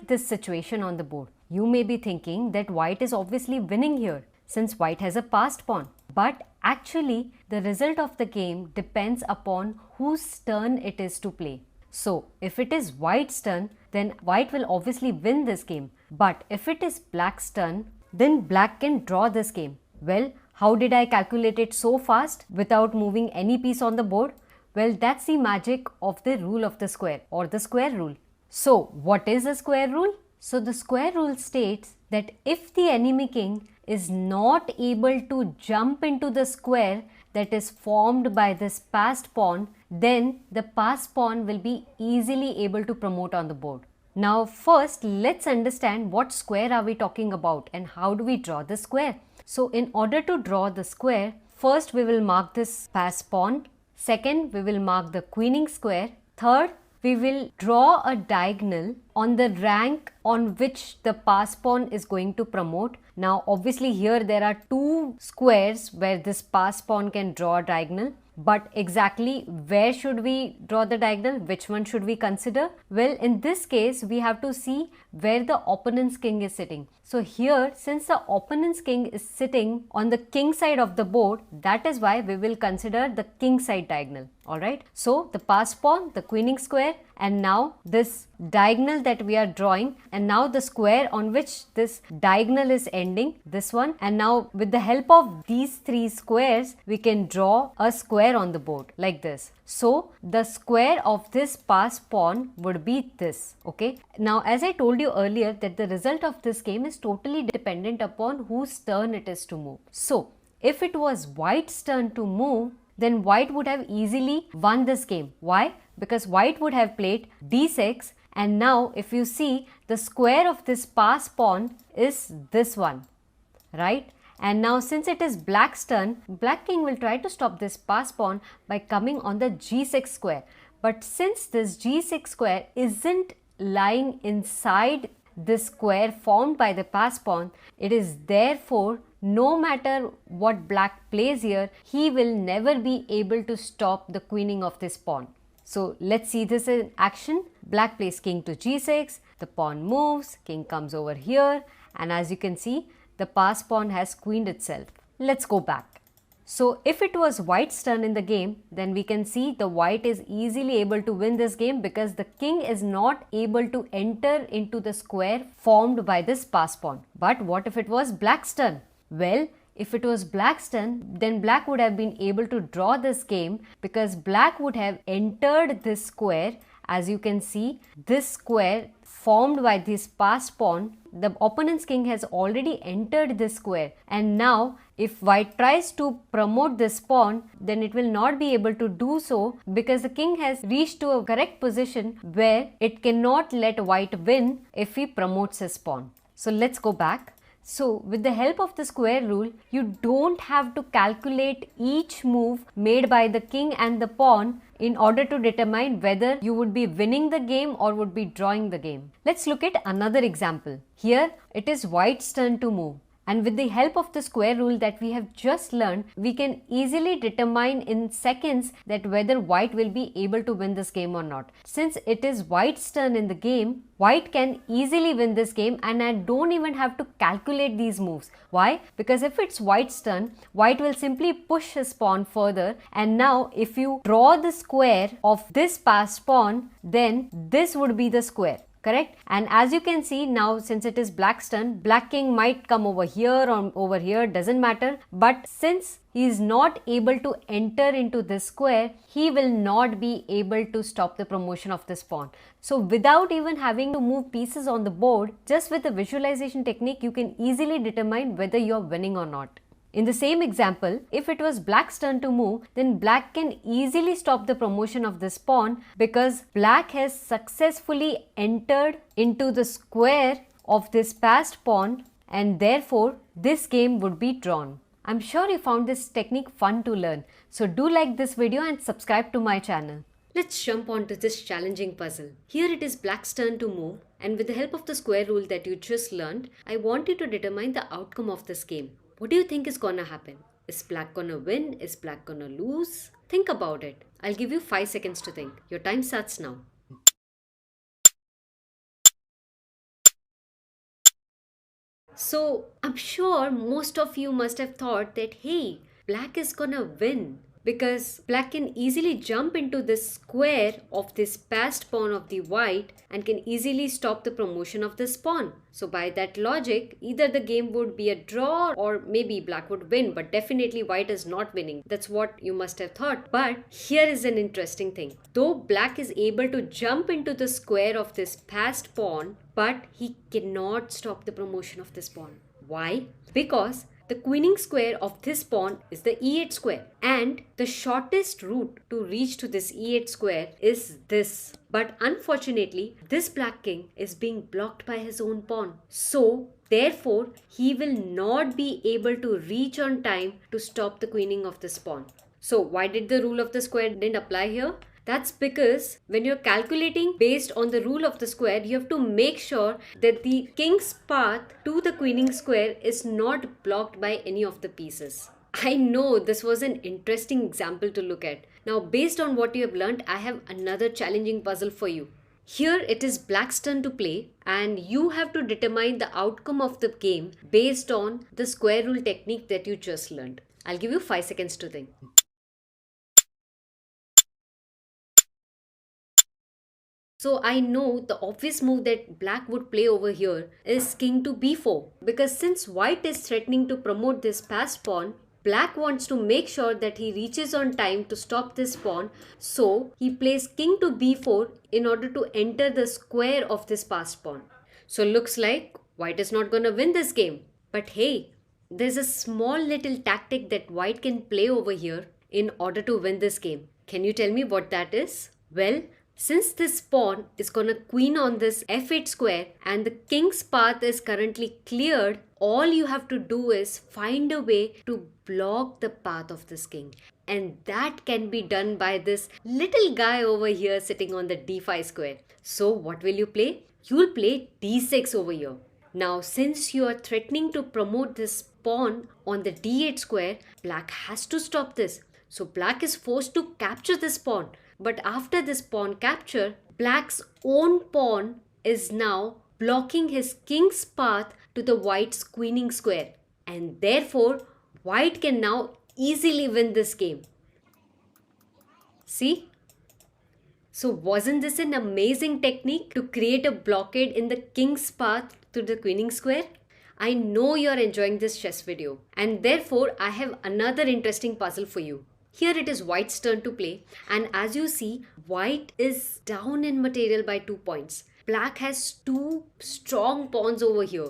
this situation on the board. You may be thinking that white is obviously winning here since white has a passed pawn. But actually, the result of the game depends upon whose turn it is to play. So, if it is white's turn, then white will obviously win this game. But if it is black's turn, then black can draw this game. Well, how did I calculate it so fast without moving any piece on the board? Well, that's the magic of the rule of the square or the square rule. So, what is a square rule? So, the square rule states that if the enemy king is not able to jump into the square that is formed by this passed pawn, then the passed pawn will be easily able to promote on the board. Now first, let's understand what square are we talking about and how do we draw the square. So in order to draw the square, first we will mark this passed pawn. Second, we will mark the queening square. Third, we will draw a diagonal on the rank on which the passed pawn is going to promote. Now obviously here there are two squares where this passed pawn can draw a diagonal. But exactly where should we draw the diagonal? Which one should we consider? Well, in this case, we have to see where the opponent's king is sitting. So here, since the opponent's king is sitting on the king side of the board, that is why we will consider the king side diagonal. Alright. So the passed pawn, the queening square, and now this diagonal that we are drawing, and now the square on which this diagonal is ending, this one. And now with the help of these three squares, we can draw a square on the board like this. So the square of this passed pawn would be this. Okay. Now as I told you earlier that the result of this game is totally dependent upon whose turn it is to move. So if it was white's turn to move, then white would have easily won this game. Why? Because white would have played d6, and now if you see, the square of this passed pawn is this one, right? And now since it is black's turn, black king will try to stop this passed pawn by coming on the g6 square. But since this g6 square isn't lying inside this square formed by the passed pawn, it is therefore no matter what black plays here, he will never be able to stop the queening of this pawn. So let's see this in action. Black plays king to g6, the pawn moves, king comes over here, and as you can see, the passed pawn has queened itself. Let's go back. So if it was white's turn in the game, then we can see the white is easily able to win this game because the king is not able to enter into the square formed by this passed pawn. But what if it was black's turn? Well, if it was black's turn, then black would have been able to draw this game because black would have entered this square. As you can see, this square formed by this passed pawn, the opponent's king has already entered this square, and now if white tries to promote this pawn, then it will not be able to do so because the king has reached to a correct position where it cannot let white win if he promotes his pawn. So let's go back. So with the help of the square rule, you don't have to calculate each move made by the king and the pawn in order to determine whether you would be winning the game or would be drawing the game. Let's look at another example. Here it is white's turn to move. And with the help of the square rule that we have just learned, we can easily determine in seconds that whether white will be able to win this game or not. Since it is white's turn in the game, white can easily win this game and I don't even have to calculate these moves. Why? Because if it's white's turn, white will simply push his pawn further, and now if you draw the square of this passed pawn, then this would be the square. Correct? And as you can see now, since it is black's turn, black king might come over here or over here, doesn't matter. But since he is not able to enter into this square, he will not be able to stop the promotion of this pawn. So without even having to move pieces on the board, just with the visualization technique, you can easily determine whether you're winning or not. In the same example, if it was black's turn to move, then black can easily stop the promotion of this pawn because black has successfully entered into the square of this passed pawn, and therefore this game would be drawn. I'm sure you found this technique fun to learn. So do like this video and subscribe to my channel. Let's jump onto this challenging puzzle. Here it is black's turn to move, and with the help of the square rule that you just learned, I want you to determine the outcome of this game. What do you think is gonna happen? Is black gonna win? Is black gonna lose? Think about it. I'll give you 5 seconds to think. Your time starts now. So I'm sure most of you must have thought that hey, black is gonna win because black can easily jump into this square of this passed pawn of the white and can easily stop the promotion of this pawn. So by that logic, either the game would be a draw or maybe black would win, but definitely white is not winning. That's what you must have thought. But here is an interesting thing. Though black is able to jump into the square of this passed pawn, but he cannot stop the promotion of this pawn. Why? Because the queening square of this pawn is the e8 square, and the shortest route to reach to this e8 square is this. But unfortunately, this black king is being blocked by his own pawn. So, therefore, he will not be able to reach on time to stop the queening of this pawn. So, why did the rule of the square didn't apply here? That's because when you're calculating based on the rule of the square, you have to make sure that the king's path to the queening square is not blocked by any of the pieces. I know this was an interesting example to look at. Now, based on what you have learned, I have another challenging puzzle for you. Here it is black's turn to play, and you have to determine the outcome of the game based on the square rule technique that you just learned. I'll give you 5 seconds to think. So I know the obvious move that black would play over here is king to b4, because since white is threatening to promote this passed pawn, black wants to make sure that he reaches on time to stop this pawn, so he plays king to b4 in order to enter the square of this passed pawn. So looks like white is not gonna win this game. But hey, there's a small little tactic that white can play over here in order to win this game. Can you tell me what that is? Well, since this pawn is gonna queen on this f8 square and the king's path is currently cleared, all you have to do is find a way to block the path of this king. And that can be done by this little guy over here sitting on the d5 square. So what will you play? You'll play d6 over here. Now, since you are threatening to promote this pawn on the d8 square, black has to stop this. So black is forced to capture this pawn. But after this pawn capture, black's own pawn is now blocking his king's path to the white's queening square. And therefore, white can now easily win this game. See? So wasn't this an amazing technique to create a blockade in the king's path to the queening square? I know you're enjoying this chess video, and therefore I have another interesting puzzle for you. Here it is white's turn to play, and as you see, white is down in material by 2 points. Black has two strong pawns over here.